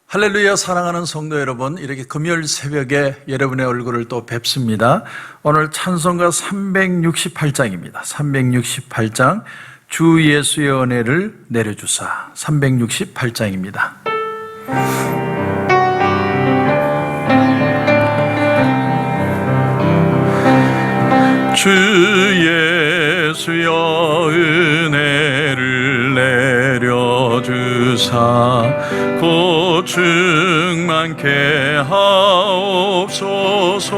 할렐루야. 사랑하는 성도 여러분, 이렇게 금요일 새벽에 여러분의 얼굴을 또 뵙습니다. 오늘 찬송가 368장입니다. 368장 주 예수의 은혜를 내려주사 368장입니다. 주 예수여 은혜를 내려주사 곧 충만케 하옵소서.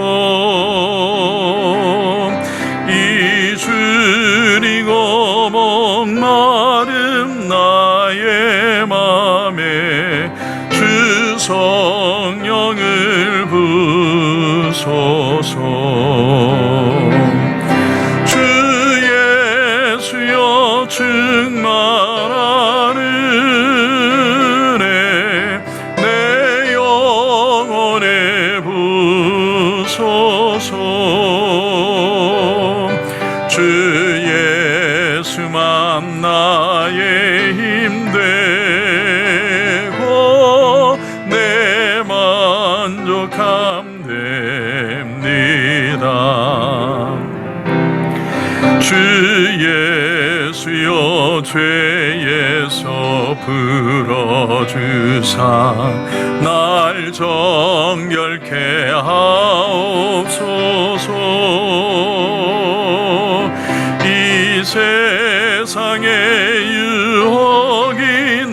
이 주리고 목마름 나의 맘에 주 성령을 부소서. 충만한 은혜 내 영혼에 부소서. 주 예수만 나의 힘 되고 내 만족함 됩니다. 주 예수여 죄에서 풀어주사 날 정결케 하옵소서. 이 세상의 유혹이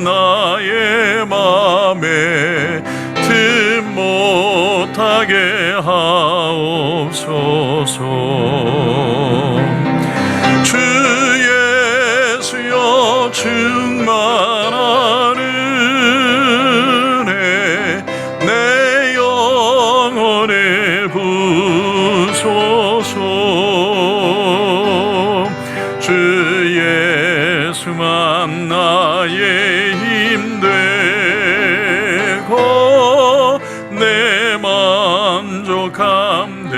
나의 맘에 틈 못하게 하옵소서. 충만한 은혜 내 영혼에 부소서. 주 예수만 나의 힘 되고 내 만족함 됩니다.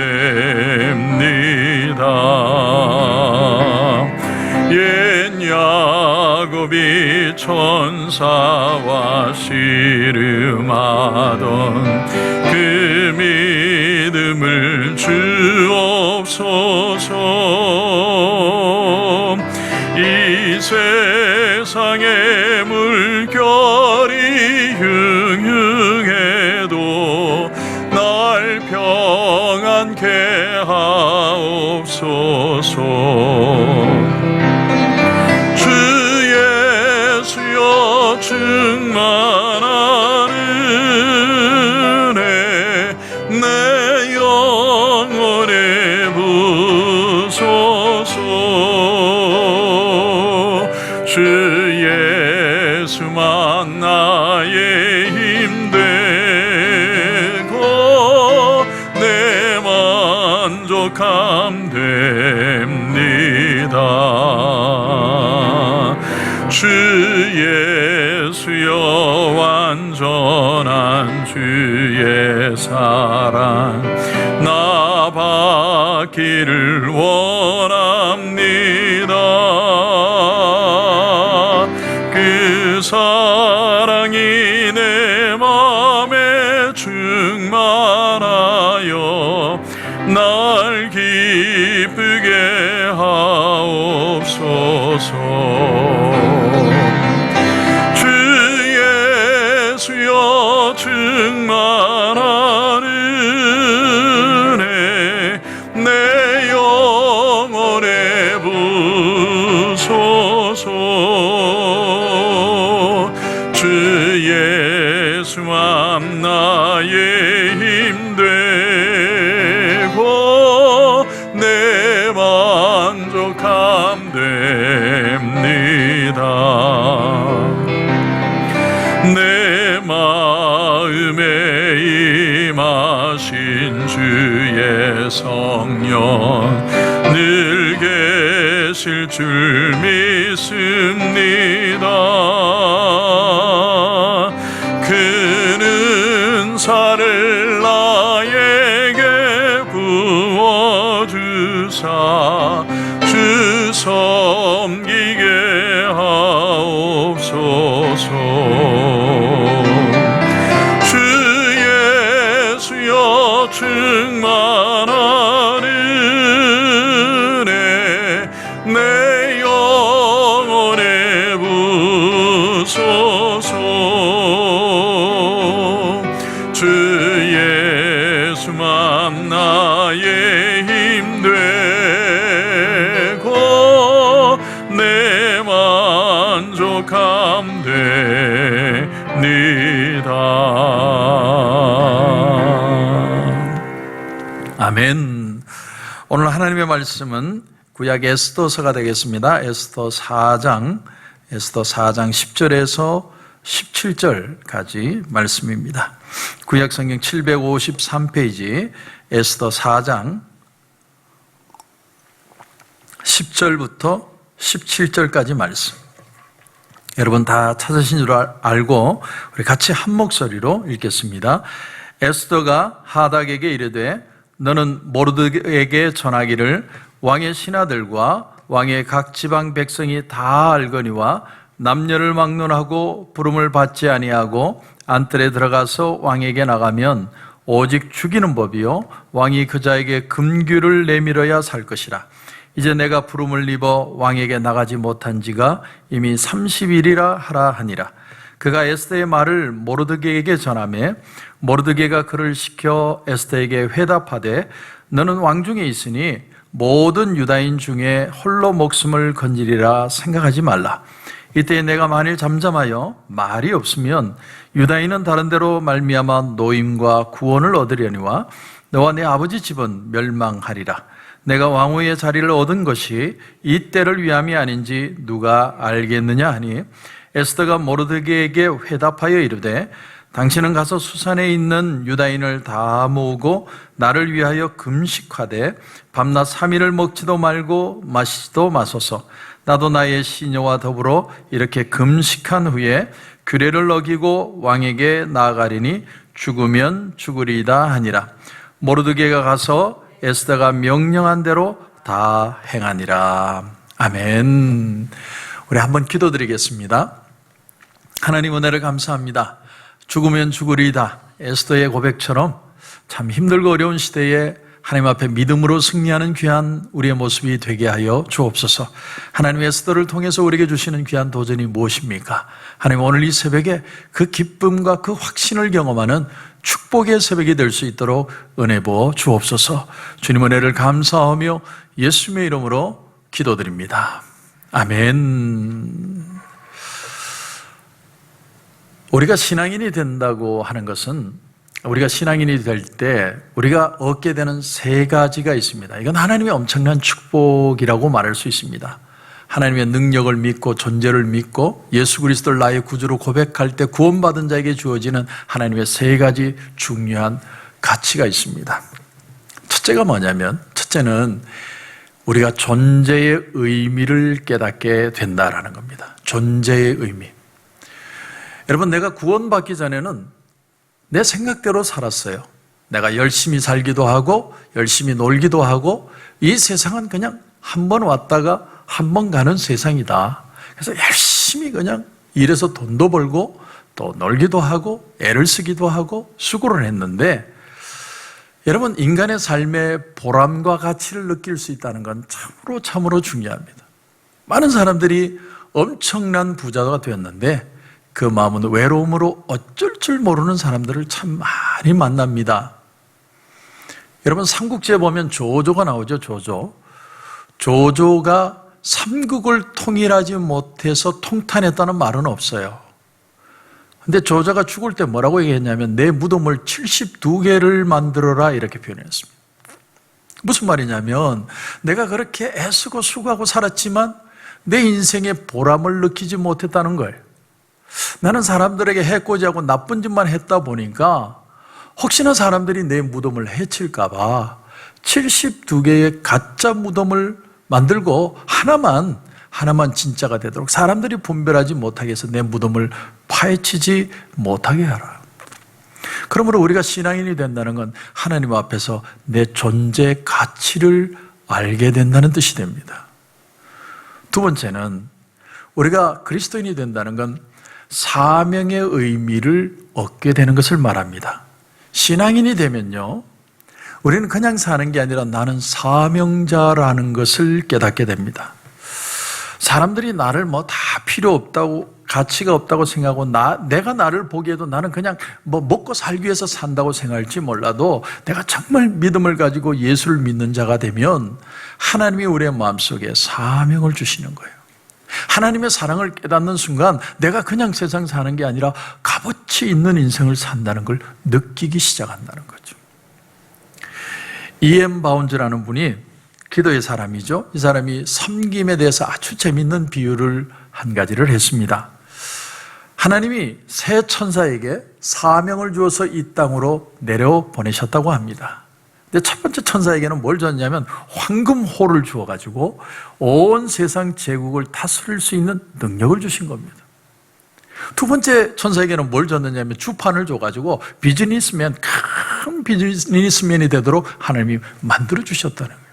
야곱이 천사와 씨름하던 그 믿음을 주옵소서. 이 세상의 물결이 흉흉해도 날 평안케 하옵소서. 충만한 은혜 내 영혼에 부소서. 주 예수만 나의 힘 되고 내 만족함 됩니다. 주 예수여 완전한 주의 사랑 나 받기를 원합니다. 그 사랑이 내 맘에 충만하여 날 기쁘게 하옵소서. 충만한 은혜 내 영혼에 부소서. 주 예수만 나의 힘 되고 내 만족함 됩니다. 내 마음에 임하신 주의 성령 늘 계실 줄 믿습니다. 그는 은사를 나에게 부어주사 주 섬기게 하옵소서. 아멘. 오늘 하나님의 말씀은 구약 에스더서가 되겠습니다. 에스더 4장 10절에서 17절까지 말씀입니다. 구약 성경 753페이지 에스더 4장 10절부터 17절까지 말씀. 여러분 다 찾으신 줄 알고 우리 같이 한 목소리로 읽겠습니다. 에스더가 하닥에게 이르되 너는 모르드게에게 전하기를 왕의 신하들과 왕의 각 지방 백성이 다 알거니와 남녀를 막론하고 부름을 받지 아니하고 안뜰에 들어가서 왕에게 나가면 오직 죽이는 법이요 왕이 그 자에게 금규를 내밀어야 살 것이라. 이제 내가 부름을 입어 왕에게 나가지 못한 지가 이미 30일이라 하라 하니라. 그가 에스더의 말을 모르드게에게 전하매 모르드게가 그를 시켜 에스더에게 회답하되 너는 왕중에 있으니 모든 유다인 중에 홀로 목숨을 건지리라 생각하지 말라. 이때 내가 만일 잠잠하여 말이 없으면 유다인은 다른 데로 말미암아 노임과 구원을 얻으려니와 너와 내 아버지 집은 멸망하리라. 내가 왕후의 자리를 얻은 것이 이 때를 위함이 아닌지 누가 알겠느냐 하니 에스더가 모르드게에게 회답하여 이르되 당신은 가서 수산에 있는 유다인을 다 모으고 나를 위하여 금식하되 밤낮 3일을 먹지도 말고 마시지도 마소서. 나도 나의 시녀와 더불어 이렇게 금식한 후에 규례를 어기고 왕에게 나아가리니 죽으면 죽으리이다 하니라. 모르드게가 가서 에스더가 명령한 대로 다 행하니라. 아멘. 우리 한번 기도드리겠습니다. 하나님 은혜를 감사합니다. 죽으면 죽으리이다. 에스더의 고백처럼 참 힘들고 어려운 시대에 하나님 앞에 믿음으로 승리하는 귀한 우리의 모습이 되게 하여 주옵소서. 하나님 에스더를 통해서 우리에게 주시는 귀한 도전이 무엇입니까? 하나님 오늘 이 새벽에 그 기쁨과 그 확신을 경험하는 축복의 새벽이 될 수 있도록 은혜 부어 주옵소서. 주님 은혜를 감사하며 예수님의 이름으로 기도드립니다. 아멘. 우리가 신앙인이 된다고 하는 것은 우리가 신앙인이 될 때 우리가 얻게 되는 세 가지가 있습니다. 이건 하나님의 엄청난 축복이라고 말할 수 있습니다. 하나님의 능력을 믿고 존재를 믿고 예수 그리스도를 나의 구주로 고백할 때 구원받은 자에게 주어지는 하나님의 세 가지 중요한 가치가 있습니다. 첫째가 뭐냐면 첫째는 우리가 존재의 의미를 깨닫게 된다라는 겁니다. 존재의 의미. 여러분, 내가 구원받기 전에는 내 생각대로 살았어요. 내가 열심히 살기도 하고 열심히 놀기도 하고 이 세상은 그냥 한 번 왔다가 한 번 가는 세상이다. 그래서 열심히 그냥 일해서 돈도 벌고 또 놀기도 하고 애를 쓰기도 하고 수고를 했는데 여러분, 인간의 삶의 보람과 가치를 느낄 수 있다는 건 참으로 중요합니다. 많은 사람들이 엄청난 부자가 되었는데 그 마음은 외로움으로 어쩔 줄 모르는 사람들을 참 많이 만납니다. 여러분, 삼국지에 보면 조조가 나오죠. 조조가 삼국을 통일하지 못해서 통탄했다는 말은 없어요. 근데 조조가 죽을 때 뭐라고 얘기했냐면 내 무덤을 72개를 만들어라 이렇게 표현했습니다. 무슨 말이냐면 내가 그렇게 애쓰고 수고하고 살았지만 내 인생의 보람을 느끼지 못했다는 거예요. 나는 사람들에게 해코지하고 나쁜 짓만 했다 보니까 혹시나 사람들이 내 무덤을 해칠까 봐 72개의 가짜 무덤을 만들고 하나만 진짜가 되도록 사람들이 분별하지 못하게 해서 내 무덤을 파헤치지 못하게 하라. 그러므로 우리가 신앙인이 된다는 건 하나님 앞에서 내 존재 가치를 알게 된다는 뜻이 됩니다. 두 번째는 우리가 그리스도인이 된다는 건 사명의 의미를 얻게 되는 것을 말합니다. 신앙인이 되면요, 우리는 그냥 사는 게 아니라 나는 사명자라는 것을 깨닫게 됩니다. 사람들이 나를 다 필요 없다고, 가치가 없다고 생각하고 내가 나를 보기에도 나는 그냥 먹고 살기 위해서 산다고 생각할지 몰라도 내가 정말 믿음을 가지고 예수를 믿는 자가 되면 하나님이 우리의 마음속에 사명을 주시는 거예요. 하나님의 사랑을 깨닫는 순간 내가 그냥 세상 사는 게 아니라 값어치 있는 인생을 산다는 걸 느끼기 시작한다는 거죠. E.M. 바운즈라는 분이 기도의 사람이죠. 이 사람이 섬김에 대해서 아주 재밌는 비유를 한 가지를 했습니다. 하나님이 새 천사에게 사명을 주어서 이 땅으로 내려보내셨다고 합니다. 근데 첫 번째 천사에게는 뭘 줬냐면 황금호를 주어가지고 온 세상 제국을 다스릴 수 있는 능력을 주신 겁니다. 두 번째 천사에게는 뭘 줬느냐면 주판을 줘가지고 큰 비즈니스맨이 되도록 하나님이 만들어 주셨다는 거예요.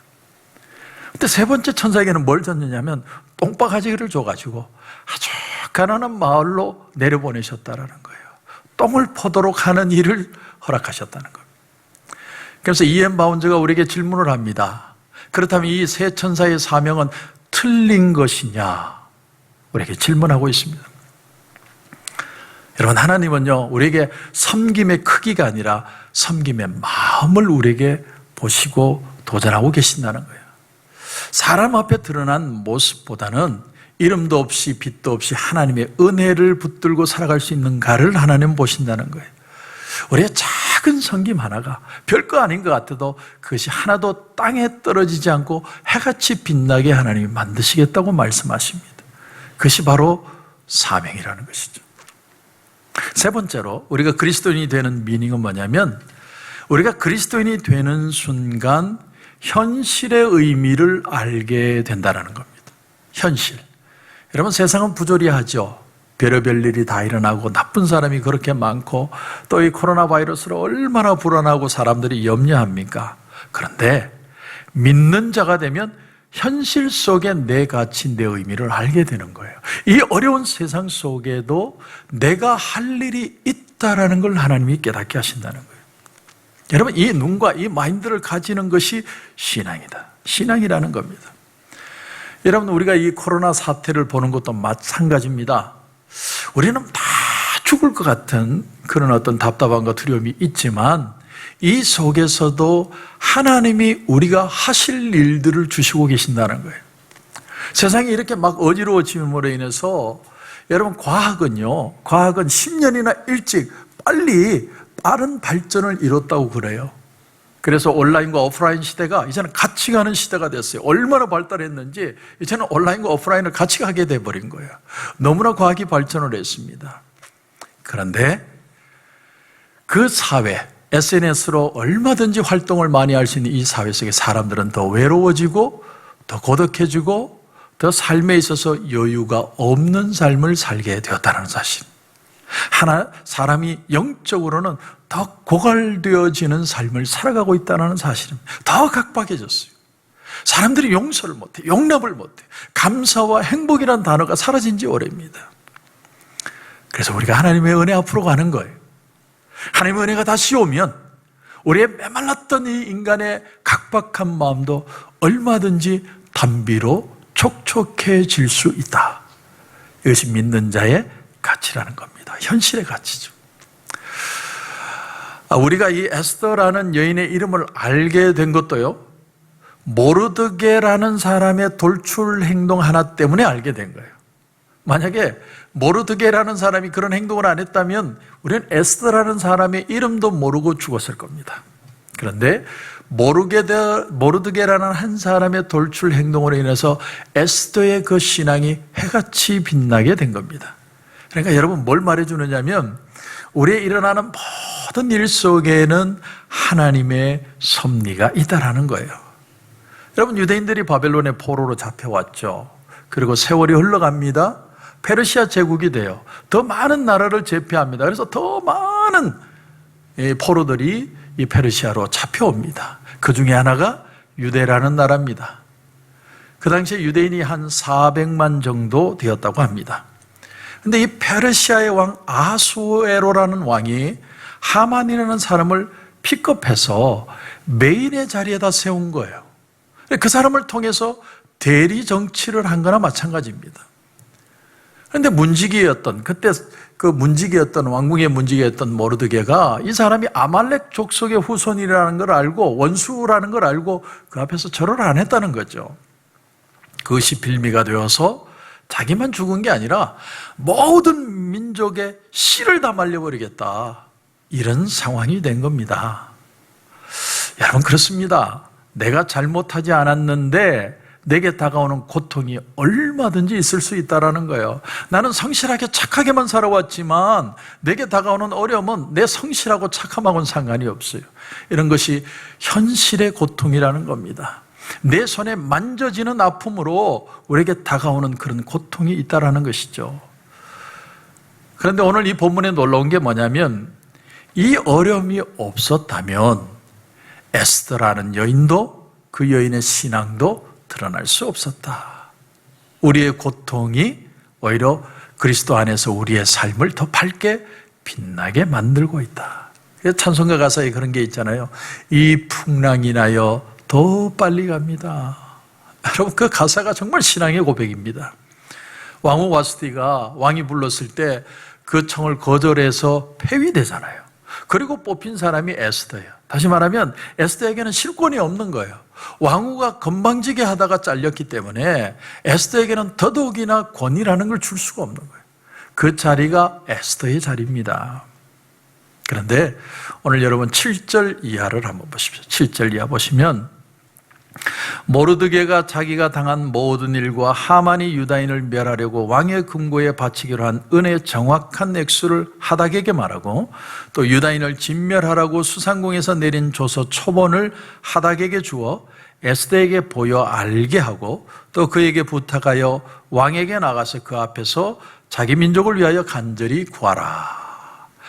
근데 세 번째 천사에게는 뭘 줬느냐면 똥바가지를 줘가지고 아주 가난한 마을로 내려보내셨다는 거예요. 똥을 퍼도록 하는 일을 허락하셨다는 거예요. 그래서 E.M. 바운즈가 우리에게 질문을 합니다. 그렇다면 이 세 천사의 사명은 틀린 것이냐? 우리에게 질문하고 있습니다. 여러분, 하나님은요, 우리에게 섬김의 크기가 아니라 섬김의 마음을 우리에게 보시고 도전하고 계신다는 거예요. 사람 앞에 드러난 모습보다는 이름도 없이 빛도 없이 하나님의 은혜를 붙들고 살아갈 수 있는가를 하나님 보신다는 거예요. 우리의 작은 섬김 하나가 별거 아닌 것 같아도 그것이 하나도 땅에 떨어지지 않고 해같이 빛나게 하나님이 만드시겠다고 말씀하십니다. 그것이 바로 사명이라는 것이죠. 세 번째로 우리가 그리스도인이 되는 미닝은 뭐냐면 우리가 그리스도인이 되는 순간 현실의 의미를 알게 된다는 겁니다. 현실. 여러분, 세상은 부조리하죠. 별의별 일이 다 일어나고 나쁜 사람이 그렇게 많고 또 이 코로나 바이러스로 얼마나 불안하고 사람들이 염려합니까? 그런데 믿는 자가 되면 현실 속에 내 가치, 내 의미를 알게 되는 거예요. 이 어려운 세상 속에도 내가 할 일이 있다라는 걸 하나님이 깨닫게 하신다는 거예요. 여러분, 이 눈과 이 마인드를 가지는 것이 신앙이다. 신앙이라는 겁니다. 여러분, 우리가 이 코로나 사태를 보는 것도 마찬가지입니다. 우리는 다 죽을 것 같은 그런 어떤 답답함과 두려움이 있지만 이 속에서도 하나님이 우리가 하실 일들을 주시고 계신다는 거예요. 세상이 이렇게 막 어지러워짐으로 인해서 여러분, 과학은 10년이나 일찍 빨리 빠른 발전을 이뤘다고 그래요. 그래서 온라인과 오프라인 시대가 이제는 같이 가는 시대가 됐어요. 얼마나 발달했는지 이제는 온라인과 오프라인을 같이 가게 돼버린 거예요. 너무나 과학이 발전을 했습니다. 그런데 그 사회, SNS로 얼마든지 활동을 많이 할 수 있는 이 사회 속에 사람들은 더 외로워지고 더 고독해지고 더 삶에 있어서 여유가 없는 삶을 살게 되었다는 사실. 사람이 영적으로는 더 고갈되어지는 삶을 살아가고 있다는 사실입니다. 더 각박해졌어요. 사람들이 용서를 못해, 용납을 못해. 감사와 행복이라는 단어가 사라진 지 오래입니다. 그래서 우리가 하나님의 은혜 앞으로 가는 거예요. 하나님의 은혜가 다시 오면 우리의 메말랐던 이 인간의 각박한 마음도 얼마든지 단비로 촉촉해질 수 있다. 이것이 믿는 자의 가치라는 겁니다. 현실의 가치죠. 우리가 이 에스더라는 여인의 이름을 알게 된 것도요, 모르드게라는 사람의 돌출 행동 하나 때문에 알게 된 거예요. 만약에 모르드게라는 사람이 그런 행동을 안 했다면 우리는 에스더라는 사람의 이름도 모르고 죽었을 겁니다. 그런데 모르드게라는 한 사람의 돌출 행동으로 인해서 에스더의 그 신앙이 해같이 빛나게 된 겁니다. 그러니까 여러분, 뭘 말해주느냐면 우리의 일어나는 모든 일 속에는 하나님의 섭리가 있다라는 거예요. 여러분, 유대인들이 바벨론의 포로로 잡혀왔죠. 그리고 세월이 흘러갑니다. 페르시아 제국이 돼요. 더 많은 나라를 제패합니다. 그래서 더 많은 포로들이 이 페르시아로 잡혀옵니다. 그 중에 하나가 유대라는 나라입니다. 그 당시에 유대인이 한 400만 정도 되었다고 합니다. 근데 이 페르시아의 왕 아수에로라는 왕이 하만이라는 사람을 픽업해서 메인의 자리에다 세운 거예요. 그 사람을 통해서 대리 정치를 한 거나 마찬가지입니다. 그런데 그때 그 문지기였던, 왕궁의 문지기였던 모르드게가 이 사람이 아말렉 족속의 후손이라는 걸 알고, 원수라는 걸 알고 그 앞에서 절을 안 했다는 거죠. 그것이 빌미가 되어서 자기만 죽은 게 아니라 모든 민족의 씨를 다 말려버리겠다. 이런 상황이 된 겁니다. 여러분, 그렇습니다. 내가 잘못하지 않았는데 내게 다가오는 고통이 얼마든지 있을 수 있다는 거예요. 나는 성실하게 착하게만 살아왔지만 내게 다가오는 어려움은 내 성실하고 착함하고는 상관이 없어요. 이런 것이 현실의 고통이라는 겁니다. 내 손에 만져지는 아픔으로 우리에게 다가오는 그런 고통이 있다는 것이죠. 그런데 오늘 이 본문에 놀라운 게 뭐냐면, 이 어려움이 없었다면 에스더라는 여인도 그 여인의 신앙도 드러날 수 없었다. 우리의 고통이 오히려 그리스도 안에서 우리의 삶을 더 밝게 빛나게 만들고 있다. 찬송가 가사에 그런 게 있잖아요. 이 풍랑이 나여 더 빨리 갑니다. 여러분, 그 가사가 정말 신앙의 고백입니다. 왕후 와스티가 왕이 불렀을 때 그 청을 거절해서 폐위되잖아요. 그리고 뽑힌 사람이 에스더예요. 다시 말하면 에스더에게는 실권이 없는 거예요. 왕후가 건방지게 하다가 잘렸기 때문에 에스더에게는 더더욱이나 권위라는 걸 줄 수가 없는 거예요. 그 자리가 에스더의 자리입니다. 그런데 오늘 여러분 7절 이하를 한번 보십시오. 7절 이하 보시면, 모르드게가 자기가 당한 모든 일과 하만이 유다인을 멸하려고 왕의 금고에 바치기로 한 은의 정확한 액수를 하닥에게 말하고, 또 유다인을 진멸하라고 수상궁에서 내린 조서 초본을 하닥에게 주어 에스더에게 보여 알게 하고, 또 그에게 부탁하여 왕에게 나가서 그 앞에서 자기 민족을 위하여 간절히 구하라.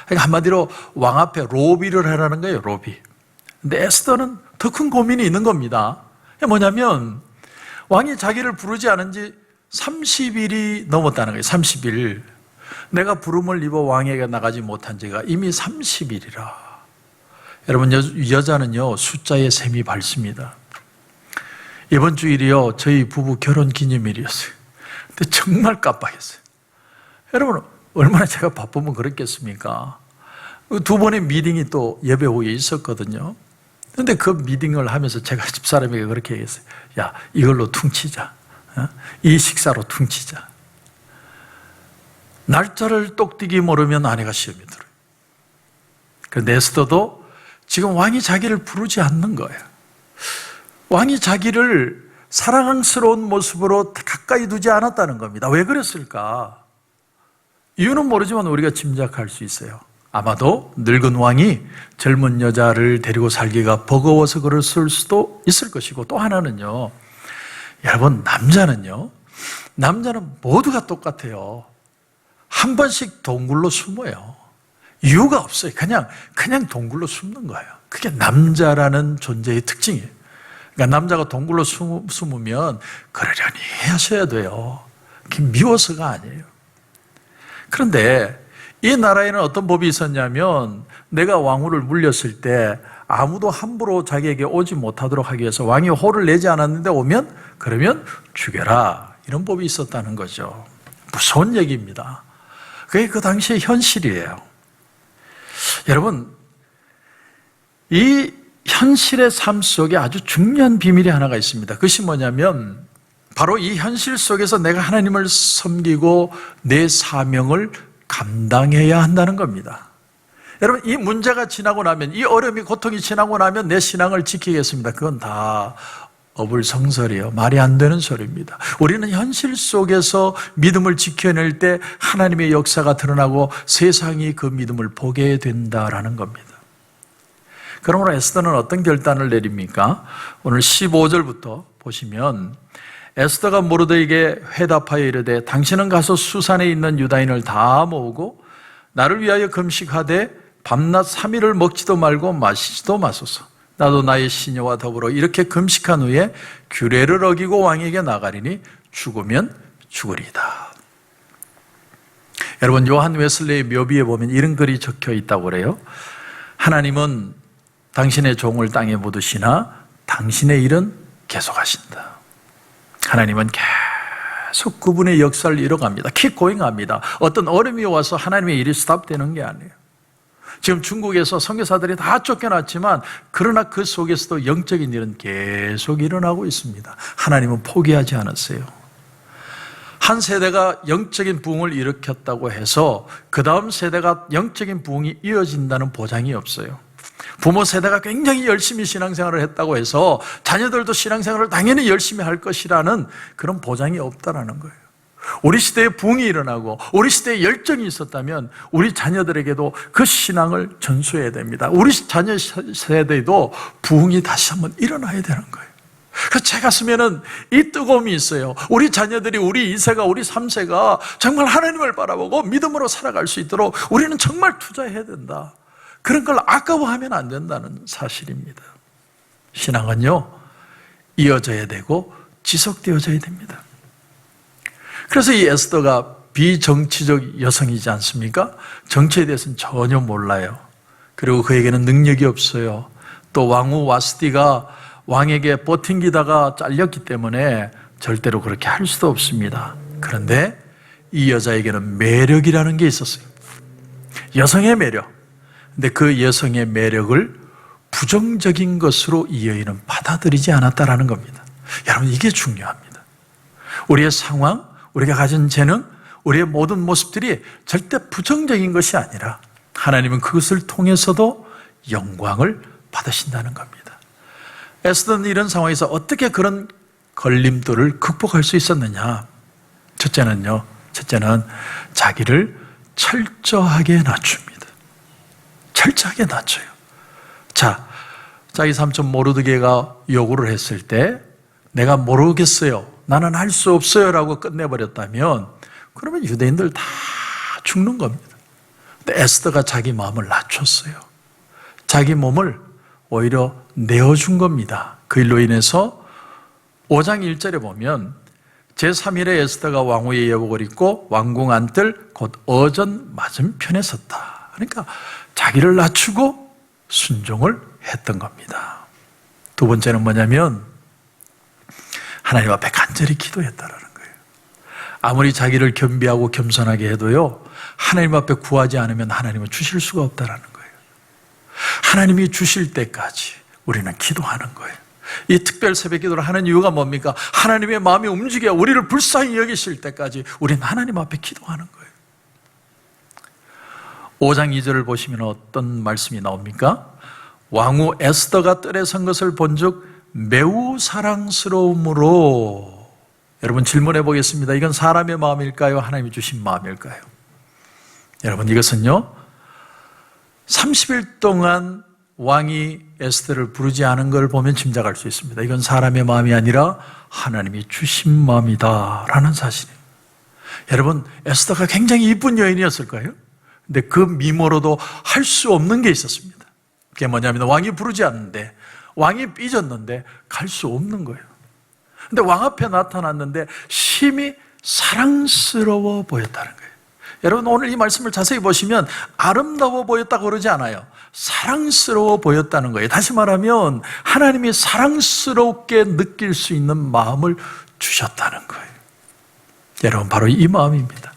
그러니까 한마디로 왕 앞에 로비를 하라는 거예요. 로비. 근데 에스더는 더 큰 고민이 있는 겁니다. 뭐냐면 왕이 자기를 부르지 않은 지 30일이 넘었다는 거예요. 30일. 내가 부름을 입어 왕에게 나가지 못한 지가 이미 30일이라. 여러분, 여자는요 숫자의 셈이 밝습니다. 이번 주일이요 저희 부부 결혼 기념일이었어요. 근데 정말 깜빡했어요. 여러분, 얼마나 제가 바쁘면 그랬겠습니까? 두 번의 미팅이 또 예배 후에 있었거든요. 그런데 그 미팅을 하면서 제가 집사람에게 그렇게 얘기했어요. 야, 이걸로 퉁치자. 이 식사로 퉁치자. 날짜를 똑띠기 모르면 아내가 시험이 들어요. 그런데 에스더도 지금 왕이 자기를 부르지 않는 거예요. 왕이 자기를 사랑스러운 모습으로 가까이 두지 않았다는 겁니다. 왜 그랬을까? 이유는 모르지만 우리가 짐작할 수 있어요. 아마도 늙은 왕이 젊은 여자를 데리고 살기가 버거워서 그랬을 수도 있을 것이고, 또 하나는요, 여러분, 남자는 모두가 똑같아요. 한 번씩 동굴로 숨어요. 이유가 없어요. 그냥 동굴로 숨는 거예요. 그게 남자라는 존재의 특징이에요. 그러니까 남자가 동굴로 숨으면 그러려니 하셔야 돼요. 그게 미워서가 아니에요. 그런데 이 나라에는 어떤 법이 있었냐면, 내가 왕후를 물렸을 때 아무도 함부로 자기에게 오지 못하도록 하기 위해서 왕이 호를 내지 않았는데 오면 그러면 죽여라, 이런 법이 있었다는 거죠. 무서운 얘기입니다. 그게 그 당시의 현실이에요. 여러분, 이 현실의 삶 속에 아주 중요한 비밀이 하나가 있습니다. 그것이 뭐냐면, 바로 이 현실 속에서 내가 하나님을 섬기고 내 사명을 감당해야 한다는 겁니다. 여러분, 이 문제가 지나고 나면, 이 어려움이, 고통이 지나고 나면 내 신앙을 지키겠습니다. 그건 다 어불성설이에요. 말이 안 되는 소리입니다. 우리는 현실 속에서 믿음을 지켜낼 때 하나님의 역사가 드러나고 세상이 그 믿음을 보게 된다라는 겁니다. 그러므로 에스더는 어떤 결단을 내립니까? 오늘 15절부터 보시면, 에스더가 모르드에게 회답하여 이르되, 당신은 가서 수산에 있는 유다인을 다 모으고 나를 위하여 금식하되 밤낮 3일을 먹지도 말고 마시지도 마소서. 나도 나의 시녀와 더불어 이렇게 금식한 후에 규례를 어기고 왕에게 나가리니 죽으면 죽으리이다. 여러분, 요한 웨슬레의 묘비에 보면 이런 글이 적혀 있다고 그래요. 하나님은 당신의 종을 땅에 묻으시나 당신의 일은 계속하신다. 하나님은 계속 그분의 역사를 이뤄갑니다. keep going 합니다. 어떤 어려움이 와서 하나님의 일이 스탑되는 게 아니에요. 지금 중국에서 선교사들이 다 쫓겨났지만, 그러나 그 속에서도 영적인 일은 계속 일어나고 있습니다. 하나님은 포기하지 않았어요. 한 세대가 영적인 부흥을 일으켰다고 해서 그 다음 세대가 영적인 부흥이 이어진다는 보장이 없어요. 부모 세대가 굉장히 열심히 신앙생활을 했다고 해서 자녀들도 신앙생활을 당연히 열심히 할 것이라는 그런 보장이 없다라는 거예요. 우리 시대에 부흥이 일어나고 우리 시대에 열정이 있었다면 우리 자녀들에게도 그 신앙을 전수해야 됩니다. 우리 자녀 세대도 부흥이 다시 한번 일어나야 되는 거예요. 그래서 제 가슴에는 이 뜨거움이 있어요. 우리 자녀들이, 우리 2세가, 우리 3세가 정말 하나님을 바라보고 믿음으로 살아갈 수 있도록 우리는 정말 투자해야 된다. 그런 걸 아까워하면 안 된다는 사실입니다. 신앙은요, 이어져야 되고 지속되어져야 됩니다. 그래서 이 에스더가 비정치적 여성이지 않습니까? 정치에 대해서는 전혀 몰라요. 그리고 그에게는 능력이 없어요. 또 왕후 와스디가 왕에게 버팅기다가 잘렸기 때문에 절대로 그렇게 할 수도 없습니다. 그런데 이 여자에게는 매력이라는 게 있었어요. 여성의 매력. 근데 그 여성의 매력을 부정적인 것으로 이 여인은 받아들이지 않았다라는 겁니다. 여러분, 이게 중요합니다. 우리의 상황, 우리가 가진 재능, 우리의 모든 모습들이 절대 부정적인 것이 아니라 하나님은 그것을 통해서도 영광을 받으신다는 겁니다. 에스더는 이런 상황에서 어떻게 그런 걸림돌을 극복할 수 있었느냐? 첫째는 자기를 철저하게 낮춥니다. 철저하게 낮춰요. 자, 자기 삼촌 모르드게가 요구를 했을 때 내가 모르겠어요, 나는 할 수 없어요 라고 끝내버렸다면 그러면 유대인들 다 죽는 겁니다. 근데 에스더가 자기 마음을 낮췄어요. 자기 몸을 오히려 내어준 겁니다. 그 일로 인해서 5장 1절에 보면 제3일에 에스더가 왕후의 예복을 입고 왕궁 안뜰 곧 어전 맞은편에 섰다. 그러니까 자기를 낮추고 순종을 했던 겁니다. 두 번째는 뭐냐면 하나님 앞에 간절히 기도했다라는 거예요. 아무리 자기를 겸비하고 겸손하게 해도요, 하나님 앞에 구하지 않으면 하나님은 주실 수가 없다라는 거예요. 하나님이 주실 때까지 우리는 기도하는 거예요. 이 특별 새벽 기도를 하는 이유가 뭡니까? 하나님의 마음이 움직여 우리를 불쌍히 여기실 때까지 우리는 하나님 앞에 기도하는 거예요. 5장 2절을 보시면 어떤 말씀이 나옵니까? 왕후 에스더가 뜰에 선 것을 본즉 매우 사랑스러움으로. 여러분, 질문해 보겠습니다. 이건 사람의 마음일까요? 하나님이 주신 마음일까요? 여러분, 이것은요 30일 동안 왕이 에스더를 부르지 않은 걸 보면 짐작할 수 있습니다. 이건 사람의 마음이 아니라 하나님이 주신 마음이다라는 사실이에요. 여러분, 에스더가 굉장히 이쁜 여인이었을 거예요. 근데 그 미모로도 할 수 없는 게 있었습니다. 그게 뭐냐면 왕이 부르지 않는데, 왕이 삐졌는데 갈 수 없는 거예요. 근데 왕 앞에 나타났는데 심히 사랑스러워 보였다는 거예요. 여러분, 오늘 이 말씀을 자세히 보시면 아름다워 보였다고 그러지 않아요. 사랑스러워 보였다는 거예요. 다시 말하면 하나님이 사랑스럽게 느낄 수 있는 마음을 주셨다는 거예요. 여러분, 바로 이 마음입니다.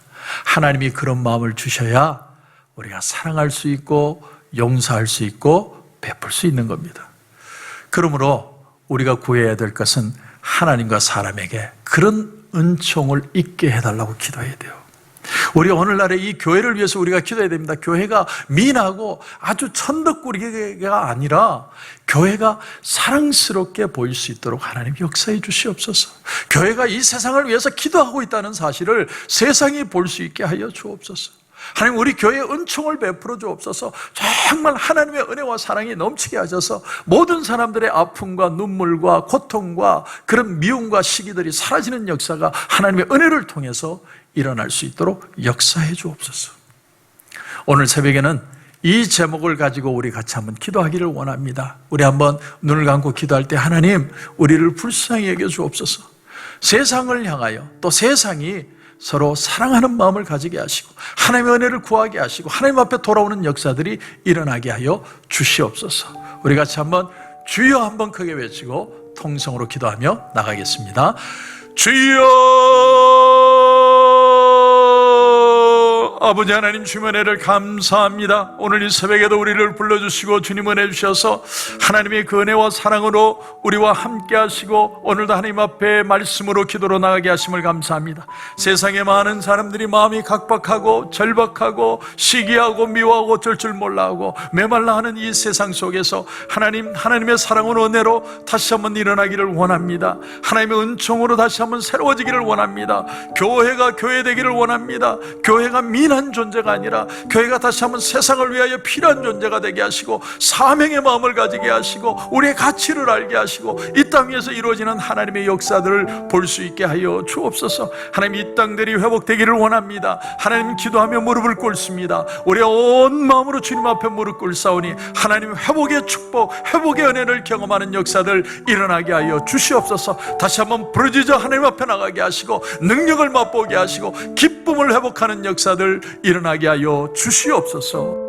하나님이 그런 마음을 주셔야 우리가 사랑할 수 있고 용서할 수 있고 베풀 수 있는 겁니다. 그러므로 우리가 구해야 될 것은 하나님과 사람에게 그런 은총을 있게 해달라고 기도해야 돼요. 우리 오늘날에 이 교회를 위해서 우리가 기도해야 됩니다. 교회가 미인하고 아주 천덕꾸리가 아니라 교회가 사랑스럽게 보일 수 있도록 하나님 역사해 주시옵소서. 교회가 이 세상을 위해서 기도하고 있다는 사실을 세상이 볼 수 있게 하여 주옵소서. 하나님, 우리 교회에 은총을 베풀어 주옵소서. 정말 하나님의 은혜와 사랑이 넘치게 하셔서 모든 사람들의 아픔과 눈물과 고통과 그런 미움과 시기들이 사라지는 역사가 하나님의 은혜를 통해서 일어날 수 있도록 역사해 주옵소서. 오늘 새벽에는 이 제목을 가지고 우리 같이 한번 기도하기를 원합니다. 우리 한번 눈을 감고 기도할 때, 하나님, 우리를 불쌍히 여겨 주옵소서. 세상을 향하여, 또 세상이 서로 사랑하는 마음을 가지게 하시고 하나님의 은혜를 구하게 하시고 하나님 앞에 돌아오는 역사들이 일어나게 하여 주시옵소서. 우리 같이 한번 주여 한번 크게 외치고 통성으로 기도하며 나가겠습니다. 주여, 아버지 하나님 주님의 은혜를 감사합니다. 오늘 이 새벽에도 우리를 불러주시고 주님 은혜 주셔서 하나님의 그 은혜와 사랑으로 우리와 함께 하시고 오늘도 하나님 앞에 말씀으로 기도로 나가게 하심을 감사합니다. 세상에 많은 사람들이 마음이 각박하고 절박하고 시기하고 미워하고 어쩔 줄 몰라하고 메말라하는 이 세상 속에서 하나님의 사랑으로 은혜로 다시 한번 일어나기를 원합니다. 하나님의 은총으로 다시 한번 새로워지기를 원합니다. 교회가 교회되기를 원합니다. 교회가 미난 존재가 아니라 교회가 다시 한번 세상을 위하여 필요한 존재가 되게 하시고 사명의 마음을 가지게 하시고 우리의 가치를 알게 하시고 이 땅 위에서 이루어지는 하나님의 역사들을 볼 수 있게 하여 주옵소서. 하나님 이 땅들이 회복되기를 원합니다. 하나님 기도하며 무릎을 꿇습니다. 우리 온 마음으로 주님 앞에 무릎 꿇사오니 하나님 회복의 축복, 회복의 은혜를 경험하는 역사들 일어나게 하여 주시옵소서. 다시 한번 부르짖어 하나님 앞에 나가게 하시고 능력을 맛보게 하시고 기쁨을 회복하는 역사들 일어나게 하여 주시옵소서.